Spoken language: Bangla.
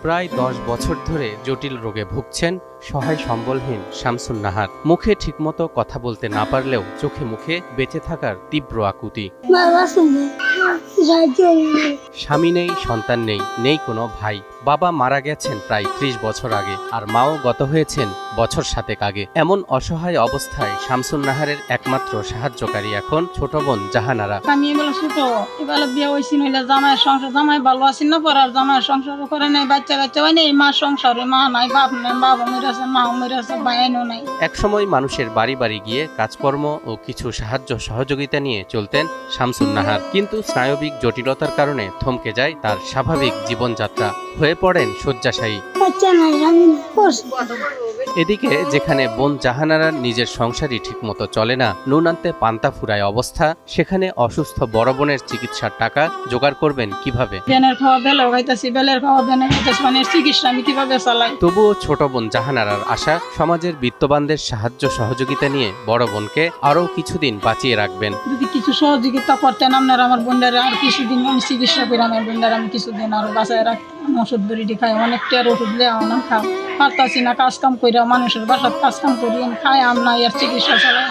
প্রায় ১০ বছর ধরে জটিল রোগে ভুগছেন সহায় সম্বলহীন শামসুন নাহার। মুখে ঠিকমতো কথা বলতে না পারলেও চোখে মুখে বেঁচে থাকার তীব্র আকুতি। স্বামী নেই, সন্তান নেই, নেই কোনো ভাই। বাবা মারা গেছেন প্রায় ৩০ বছর আগে, আর মাও গত হয়েছেন বছর ৭ আগে। এমন অসহায় অবস্থায় শামসুন নাহারের একমাত্র সাহায্যকারী এখন ছোট বোন জাহানারা। আমি এবার ছোট, এবার বিয়ে হয়েছি নইলে জামাইয়ের সংসার, জামাই ভালো আছেন না পড়ার, জামাইয়ের সংসারও করে নাই, বাচ্চা কাচ্চা হয় নাই, মা সংসারে মা নাই, বাপ নাই, বাবা মরেছে, মাও মরেছে, ভাইও নাই। একসময় মানুষের বাড়ি বাড়ি গিয়ে কাজকর্ম ও কিছু সাহায্য সহযোগিতা নিয়ে চলতেন শামসুন নাহার, কিন্তু স্নায়বিক জটিলতার কারণে থমকে যায় তার স্বাভাবিক জীবনযাত্রা। হয়ে পড়েন শয্যাশায়ী। এদিকে যেখানে বোন জাহানারার নিজের সংসারই ঠিকমতো চলে না, নুন আনতে পান্তা ফুরায় অবস্থা, সেখানে অসুস্থ বড় বোনের চিকিৎসার টাকা জোগাড় করবেন কিভাবে? বেনের খাওয়া বেলেও খাইতেছি, বেলের খাওয়া বেনে খাইতেছি, মানে চিকিৎসা আমি কিভাবে চালাই? তবুও ছোট বোন জাহানারার আশা, সমাজের বিত্তবানদের সাহায্য সহযোগিতা নিয়ে বড় বোনকে আরও কিছুদিন বাঁচিয়ে রাখবেন। যদি কিছু সহযোগিতা করতেন আপনারা আমার বোনটারে, আর কিছুদিন আমি চিকিৎসা করে আমার বোনটারে আমি কিছুদিন আরো বাঁচায় রাখতাম। ওষুধ বড়ি খাই, অনেকটা ওষুধ দেওয়া না খাও, পারতাছি না কাজ কাম করে, মানুষের বাসার কাজ কাম করি খাই, আমরা এর চিকিৎসা চালাই।